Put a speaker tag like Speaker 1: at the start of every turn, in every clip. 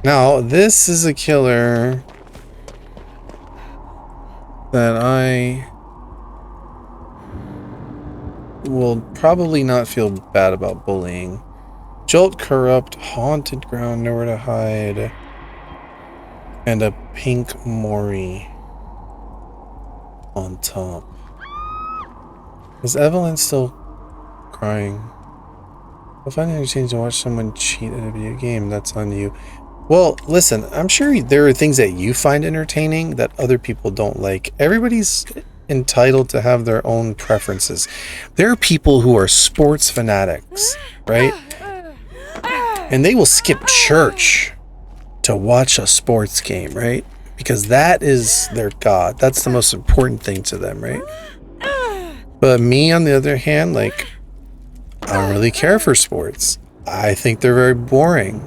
Speaker 1: Now, this is a killer that I will probably not feel bad about bullying. Jolt, corrupt, haunted ground, nowhere to hide, and a pink Mori on top. Is Evelyn still crying? I find it entertaining to watch someone cheat at a video game. That's on you. Well, listen, I'm sure there are things that you find entertaining that other people don't like. Everybody's entitled to have their own preferences. There are people who are sports fanatics, right? And they will skip church to watch a sports game, right? Because that is their God. That's the most important thing to them, right? But me, on the other hand, like, I don't really care for sports. I think they're very boring.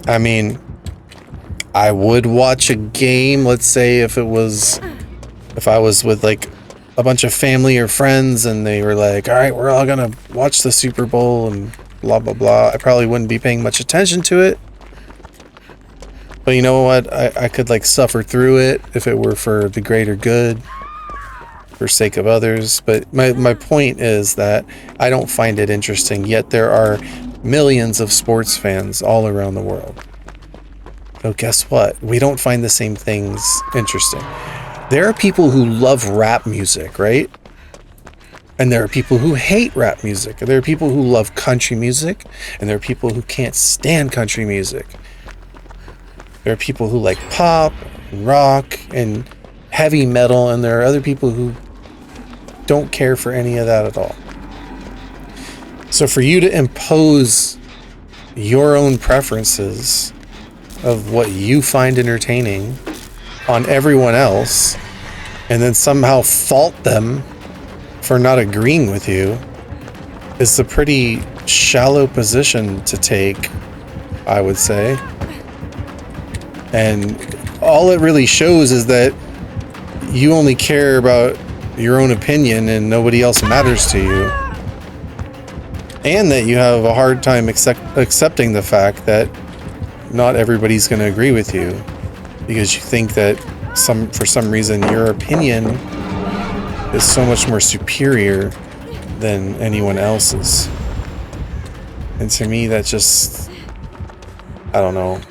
Speaker 1: I mean, I would watch a game, let's say if I was with like a bunch of family or friends and they were like, all right, we're all gonna watch the Super Bowl and blah, blah, blah. I probably wouldn't be paying much attention to it. But you know what? I could like suffer through it if it were for the greater good, for sake of others. But my point is that I don't find it interesting, yet there are millions of sports fans all around the world. So guess what? We don't find the same things interesting. There are people who love rap music, right? And there are people who hate rap music. There are people who love country music, and there are people who can't stand country music. There are people who like pop, and rock, and heavy metal, and there are other people who don't care for any of that at all. So for you to impose your own preferences of what you find entertaining on everyone else, and then somehow fault them for not agreeing with you, is a pretty shallow position to take, I would say. And all it really shows is that you only care about your own opinion and nobody else matters to you. And that you have a hard time accepting the fact that not everybody's going to agree with you, because you think that for some reason your opinion is so much more superior than anyone else's. And to me, that just, I don't know,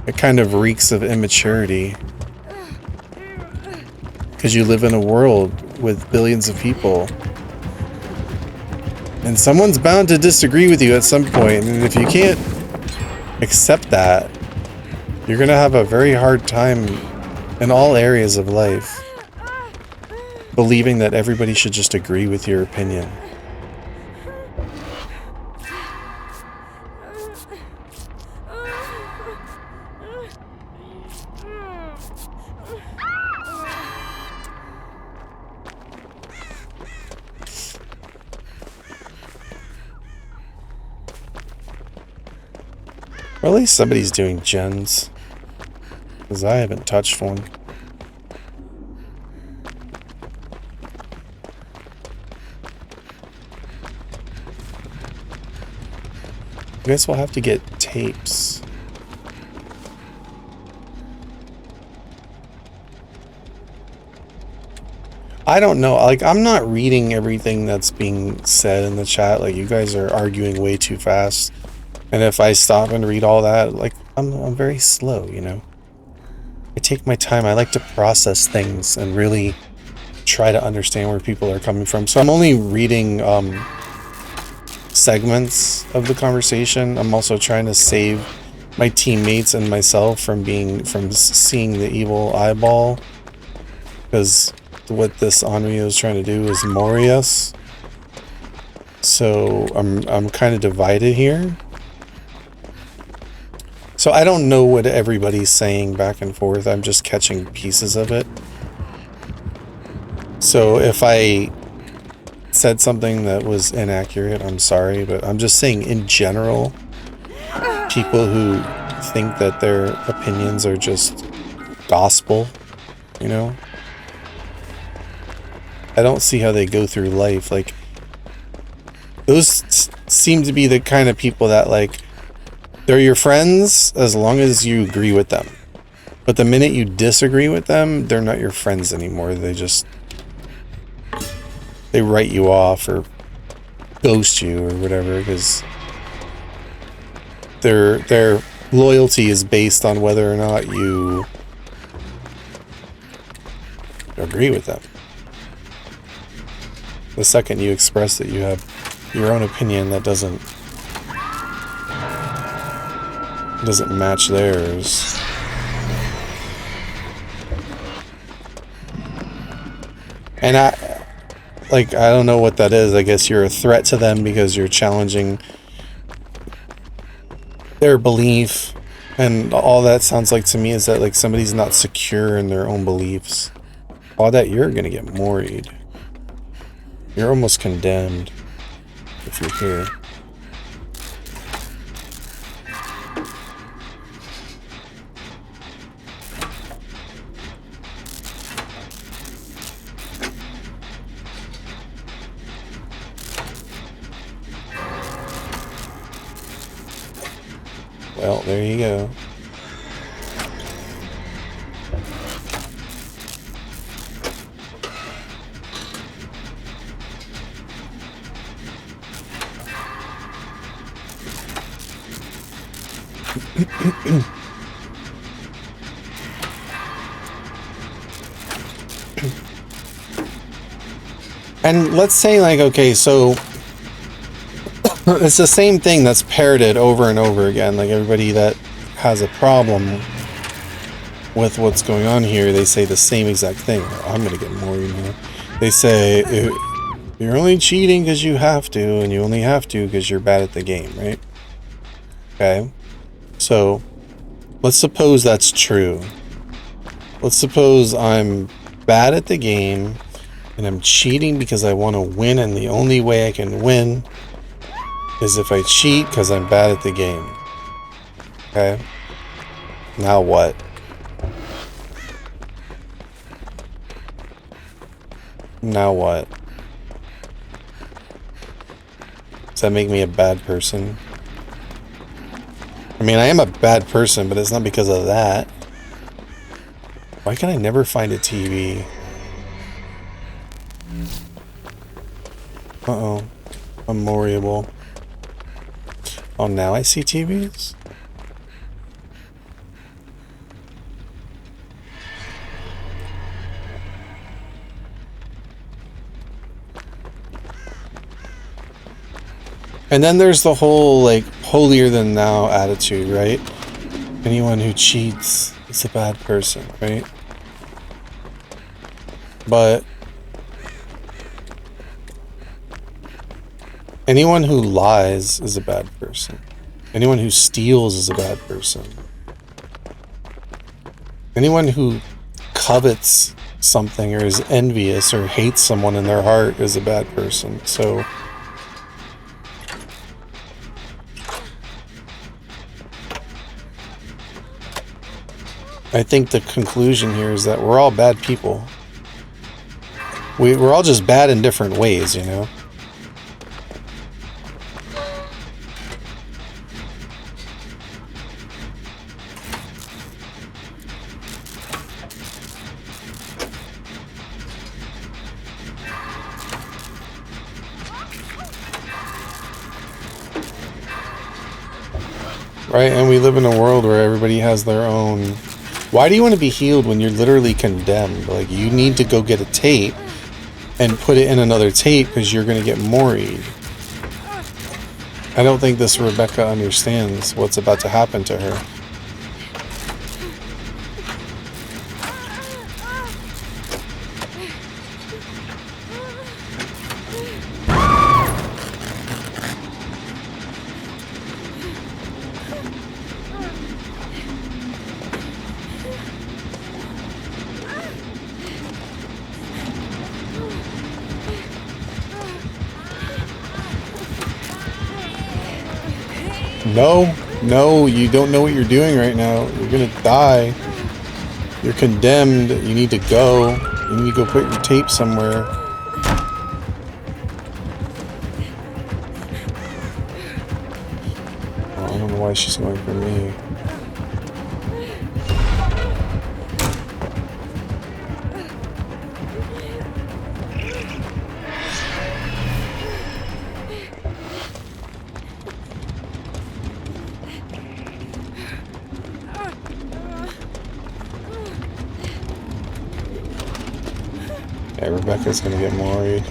Speaker 1: it kind of reeks of immaturity, because you live in a world with billions of people, and someone's bound to disagree with you at some point. And if you can't accept that, you're gonna have a very hard time in all areas of life believing that everybody should just agree with your opinion. Or at least somebody's doing gens, because I haven't touched one. I guess we'll have to get tapes. I don't know, like, I'm not reading everything that's being said in the chat. Like, you guys are arguing way too fast. And if I stop and read all that, like, I'm very slow, you know? I take my time. I like to process things and really try to understand where people are coming from. So I'm only reading segments of the conversation. I'm also trying to save my teammates and myself from seeing the evil eyeball, because what this Onryo is trying to do is mori us. So I'm kind of divided here. So I don't know what everybody's saying back and forth. I'm just catching pieces of it. So if I said something that was inaccurate, I'm sorry, but I'm just saying in general, people who think that their opinions are just gospel, you know? I don't see how they go through life. Like, those seem to be the kind of people that, like, They're your friends as long as you agree with them. But the minute you disagree with them, they're not your friends anymore. They write you off or ghost you or whatever, because their loyalty is based on whether or not you agree with them. The second you express that you have your own opinion that doesn't match theirs, and I don't know what that is. I guess you're a threat to them because you're challenging their belief, and all that sounds like to me is that like somebody's not secure in their own beliefs. All that, you're gonna get worried. You're almost condemned if you're here. Well, there you go. And let's say, like, okay, so it's the same thing that's parroted over and over again. Like, everybody that has a problem with what's going on here, they say the same exact thing. I'm gonna get more, you know. They say, you're only cheating because you have to, and you only have to because you're bad at the game, right? Okay. So, let's suppose that's true. Let's suppose I'm bad at the game, and I'm cheating because I want to win, and the only way I can win is if I cheat because I'm bad at the game. Okay? Now what? Now what? Does that make me a bad person? I mean, I am a bad person, but it's not because of that. Why can I never find a TV? Uh-oh. Memorable. Oh, now I see TVs? And then there's the whole, like, holier than thou attitude, right? Anyone who cheats is a bad person, right? But anyone who lies is a bad person. Anyone who steals is a bad person. Anyone who covets something or is envious or hates someone in their heart is a bad person. So I think the conclusion here is that we're all bad people. We're all just bad in different ways, you know? Right? And we live in a world where everybody has their own... Why do you want to be healed when you're literally condemned? Like, you need to go get a tape and put it in another tape because you're going to get moried. I don't think this Rebecca understands what's about to happen to her. No, you don't know what you're doing right now. You're gonna die. You're condemned. You need to go. You need to go put your tape somewhere. I don't know why she's going for me. Yeah, Rebecca's gonna get more worried.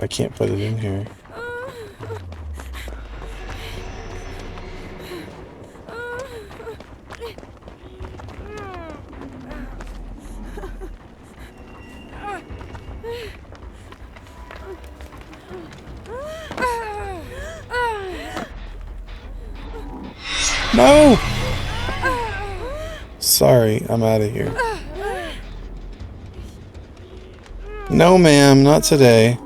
Speaker 1: I can't put it in here. No! Sorry, I'm out of here. No, ma'am, not today.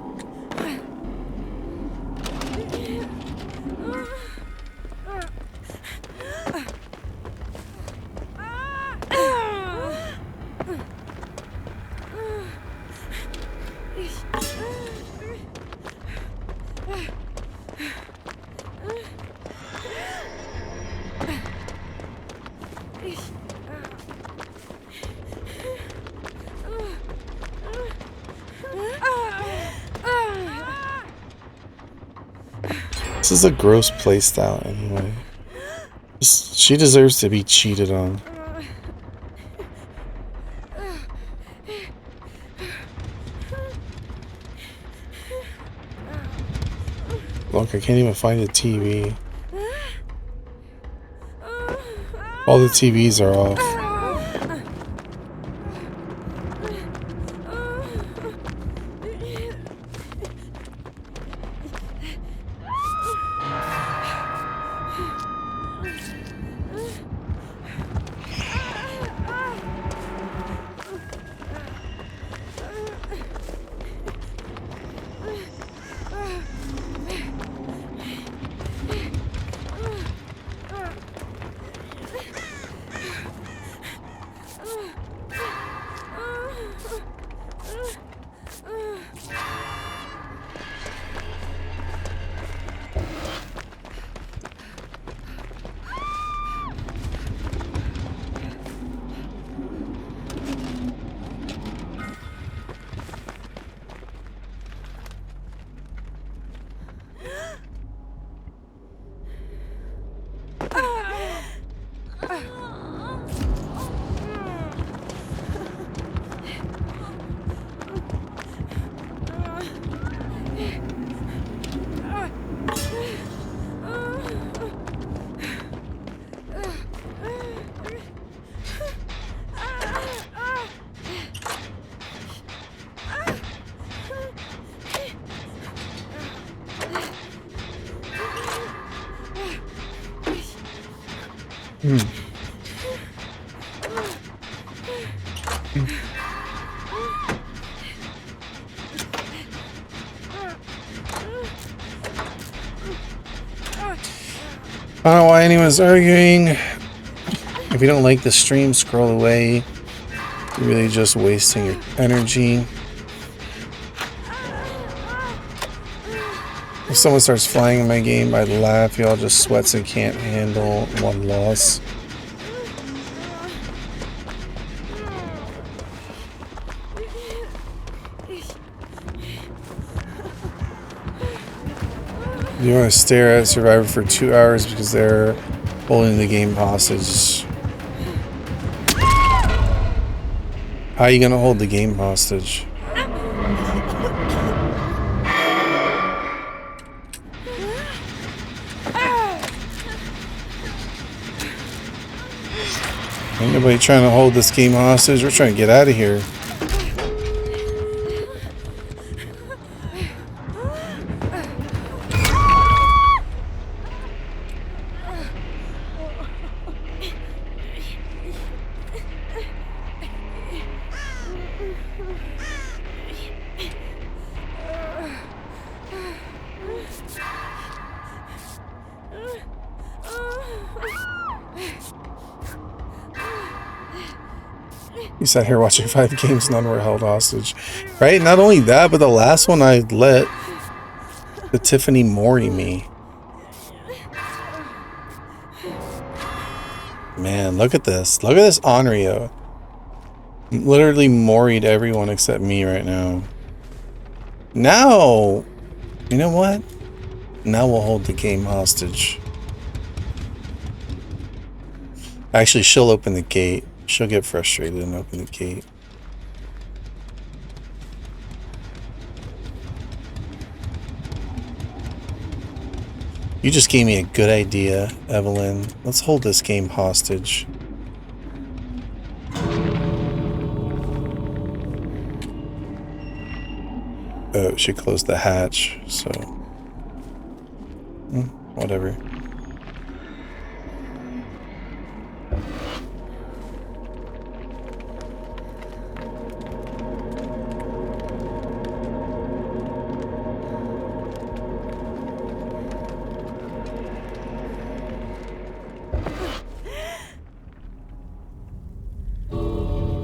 Speaker 1: This is a gross playstyle anyway. She deserves to be cheated on. Look, I can't even find the TV. All the TVs are off. I don't know why anyone's arguing. If you don't like the stream, scroll away. You're really just wasting your energy. If someone starts flying in my game, I'd laugh. Y'all just sweats and can't handle one loss. You want to stare at Survivor for 2 hours because they're holding the game hostage. How are you going to hold the game hostage? Ain't nobody trying to hold this game hostage. We're trying to get out of here. You sat here watching 5 games, none were held hostage. Right? Not only that, but the last one I let the Tiffany Mori me. Man, look at this. Look at this Onryo. Literally moried everyone except me right now. Now, you know what? Now we'll hold the game hostage. Actually, she'll open the gate. She'll get frustrated and open the gate. You just gave me a good idea, Evelyn. Let's hold this game hostage. Oh, she closed the hatch, so... whatever.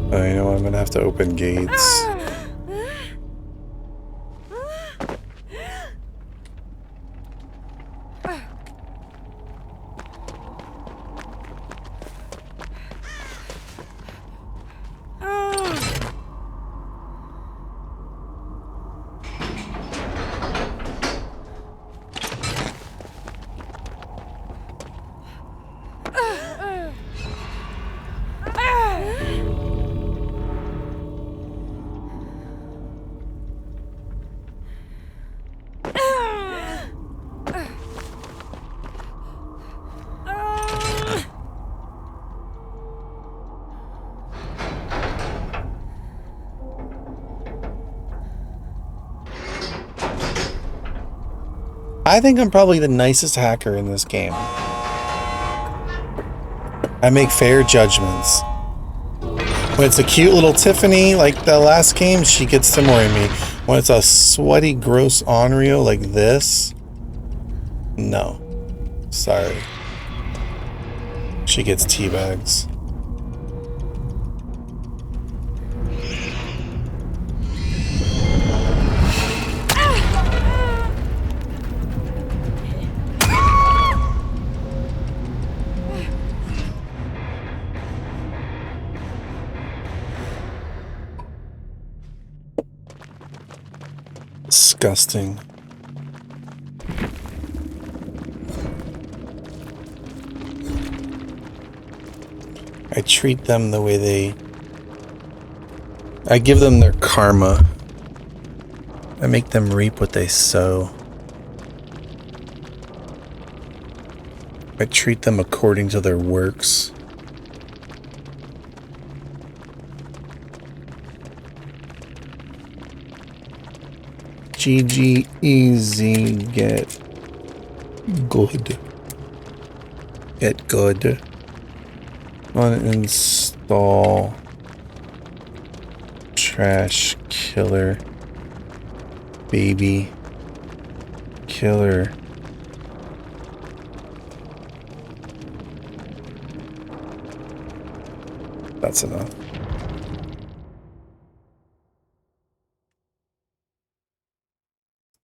Speaker 1: Oh, you know what? I'm gonna have to open gates. I think I'm probably the nicest hacker in this game. I make fair judgments. When it's a cute little Tiffany, like the last game, she gets to mori me. When it's a sweaty, gross Onryo like this, no. Sorry. She gets teabags. Disgusting. I treat them the way I give them their karma. I make them reap what they sow. I treat them according to their works. GG easy, get good. Get good. Uninstall trash killer baby killer. That's enough.